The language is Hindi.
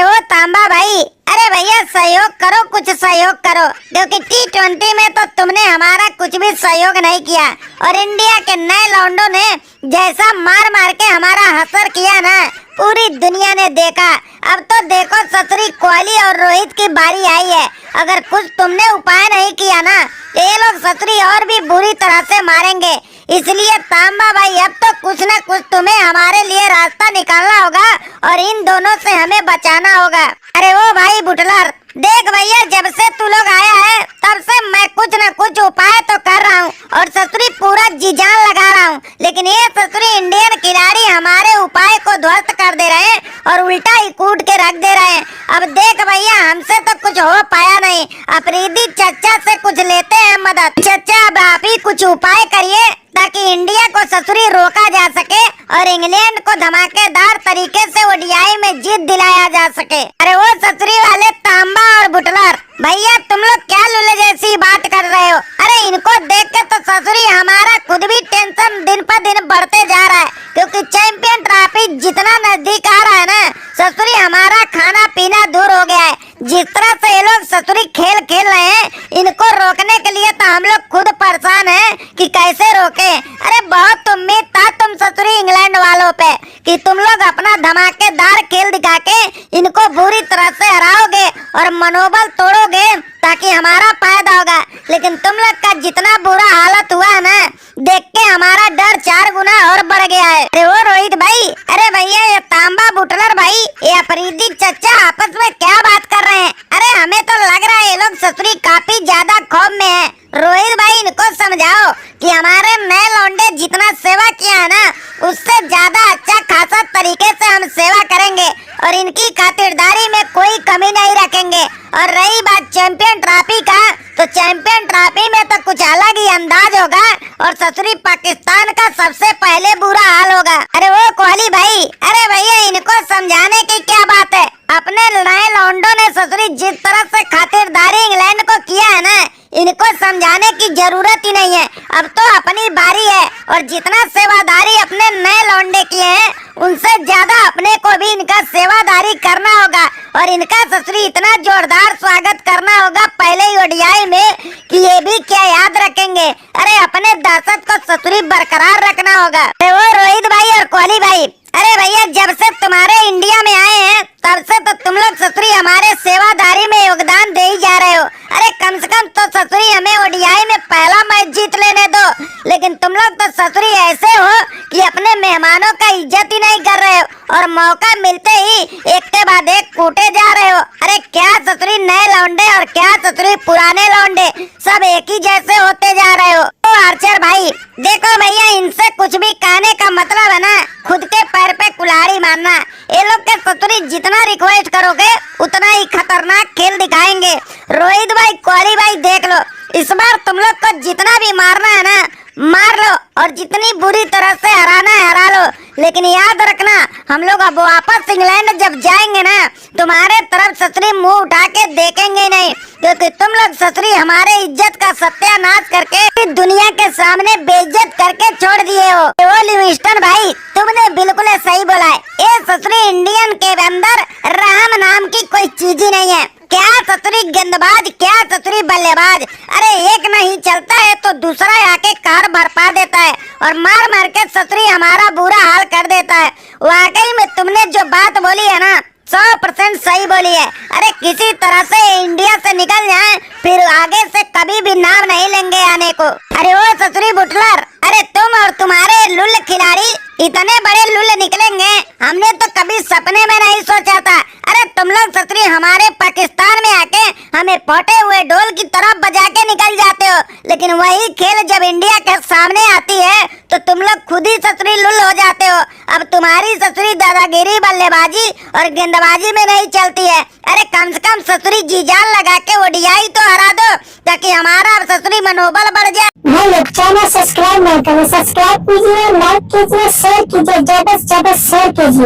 वो तांबा भाई, अरे भैया सहयोग करो, कुछ सहयोग करो, क्योंकि T20 में तो तुमने हमारा कुछ भी सहयोग नहीं किया और इंडिया के नए लौंडों ने जैसा मार मार के हमारा हसर किया ना, पूरी दुनिया ने देखा। अब तो देखो ससुरी कोहली और रोहित की बारी आई है। अगर कुछ तुमने उपाय नहीं किया ना, ये लोग ससुरी और भी बुरी तरह से मारेंगे। इसलिए तांबा भाई अब तो कुछ न कुछ तुम्हें हमारे लिए रास्ता निकालना होगा और इन दोनों से हमें बचाना होगा। अरे ओ भाई बुटलर, देख भैया, जब से तू लोग आया है तब से मैं कुछ न कुछ उपाय तो कर रहा हूँ और ससुरी पूरा जी जान लगा रहा हूँ, लेकिन ये ससुरी इंडियन खिलाड़ी हमारे उपाय को ध्वस्त कर दे रहे हैं और उल्टा ही कूट के रख दे रहे हैं। अब देख भैया, हमसे तो कुछ हो पाया नहीं, अफरीदी चचा से कुछ लेते हैं मदद। चचा अब आप ही कुछ उपाय करिए ताकि इंडिया को ससुरी रोका जा सके और इंग्लैंड को धमाकेदार तरीके से ओडीआई में जीत दिलाया जा सके। अरे वो ससुरी वाले तांबा और बुटलर, भैया तुम लोग क्या लुल्ले जैसी बात कर रहे हो? अरे इनको देख के तो ससुरी हमारा खुद भी टेंशन दिन पर दिन बढ़ते जा रहा है, क्योंकि चैंपियन ट्रॉफी जितना नजदीक आ रहा है ना, ससुरी हमारा खाना पीना दूर हो गया है। जिस तरह से ये लोग ससुरी खेल खेल रहे हैं, इनको रोकने के लिए तो हम लोग खुद परेशान हैं कि कैसे रोके। अरे बहुत उम्मीद था तुम ससुरी इंग्लैंड वालों पे कि तुम लोग अपना धमाकेदार खेल दिखा के इनको बुरी तरह से हराओगे और मनोबल तोड़ोगे ताकि हमारा फायदा होगा, लेकिन तुम लोग का जितना बुरा हालत हुआ है ना, देख के हमारा डर 4 गुना और बढ़ गया है। अरे वो रोहित भाई, अरे भैया ये तांबा बुटलर भाई, ये अफरीदी चचा आपस में क्या बात कर रहे हैं? अरे हमें तो लग रहा है ये लोग ससुरी काफी ज्यादा खौफ में है। रोहित भाई इनको समझाओ कि हमारे नए लौंडे जितना सेवा किया है ना, उससे ज्यादा अच्छा खासा तरीके से हम सेवा करेंगे और इनकी खातिरदारी में कोई कमी नहीं रखेंगे। और रही बात चैंपियन ट्रॉफी का, तो चैंपियन ट्रॉफी में तो कुछ अलग ही अंदाज होगा और ससुरी पाकिस्तान का सबसे पहले बुरा हाल होगा। अरे वो कोहली भाई, अरे भैया इनको समझाने की क्या बात है? अपने नए लौंडों ने ससुरी जिस तरह से खातिरदारी इंग्लैंड को किया है ना, इनको समझाने की जरूरत ही नहीं है। अब तो अपनी बारी है और जितना सेवादारी अपने नए लौंडे किए हैं, उनसे ज्यादा अपने को भी इनका सेवादारी करना होगा और इनका ससुरी इतना जोरदार स्वागत करना होगा पहले ही ओडीआई में कि ये भी क्या याद रखेंगे। अरे अपने दहशत को ससुरी बरकरार रखना होगा। अरे वो रोहित भाई और कोहली भाई, अरे भैया जब से तुम्हारे इंडिया में आए हैं तब से तो तुम लोग ससुरी हमारे सेवादारी में योगदान दे ही जा रहे हो। अरे कम से कम तो ससुरी हमें ओडीआई में पहला मैच जीत लेने दो, लेकिन तुम लोग तो ससुरी ऐसे हो कि अपने मेहमानों का इज्जत ही नहीं कर रहे हो और मौका मिलते ही एक के बाद एक कूटे जा रहे हो। अरे क्या ससुरी नए लौंडे और क्या ससुरी पुराने लौंडे, सब एक ही जैसे होते जा रहे हो। तो आर्चर भाई देखो भैया, इनसे कुछ भी कहने का मतलब है ना, खुद के पैर पे कुल्हाड़ी मारना। ये लोग के ससुरी जितना रिक्वेस्ट करोगे उतना ही खतरनाक खेल दिखाएंगे। रोहित भाई, कोहली भाई, देख लो इस बार तुम लोग को जितना भी मारना है ना मार लो और जितनी बुरी तरह से हराना है हरा लो, लेकिन याद रखना हम लोग अब वापस इंग्लैंड जब जाएंगे ना, तुम्हारे तरफ ससुरी मुंह उठा के देखेंगे नहीं, क्योंकि तुम लोग ससुरी हमारे इज्जत का सत्यानाश करके दुनिया के सामने बेइज्जत करके छोड़ दिए हो। वो लिविंगस्टन भाई, तुमने बिल्कुल सही बोला है, ये ससुरी इंडियन के अंदर राम नाम की कोई चीज ही नहीं है। क्या ससुरी गेंदबाज, क्या ससुरी बल्लेबाज, अरे एक नहीं चलता है तो दूसरा आके कार बरपा देता है और मार मार के ससुरी हमारा बुरा हाल कर देता है। वाकई में तुमने जो बात बोली है ना, 100% सही बोली है। अरे किसी तरह से इंडिया से निकल जाए, फिर आगे से कभी भी नाम नहीं लेंगे आने को। अरे वो ससुरी बुटलर, अरे तुम और तुम्हारे लुल खिलाड़ी इतने बड़े लुल निकलेंगे, हमने तो कभी सपने में नहीं सोचा था। अरे तुम लोग ससुरी हमारे पाकिस्तान में आके हमें पोटे हुए ढोल की तरह बजा के निकल जाते हो, लेकिन वही खेल जब इंडिया के सामने आती है तो तुम लोग खुद ही ससुरी लुल हो जाते हो। अब तुम्हारी ससुरी दादागिरी बल्लेबाजी और गेंदबाजी में नहीं चलती है। अरे कम से कम ससुरी जी जान लगा के ओडीआई तो हरा दो ताकि हमारा ससुरी मनोबल बढ़ जाए। भाई लोग चैनल सब्सक्राइब नहीं करें, सब्सक्राइब कीजिए, लाइक कीजिए, शेयर कीजिए, ज्यादा से ज्यादा शेयर कीजिए।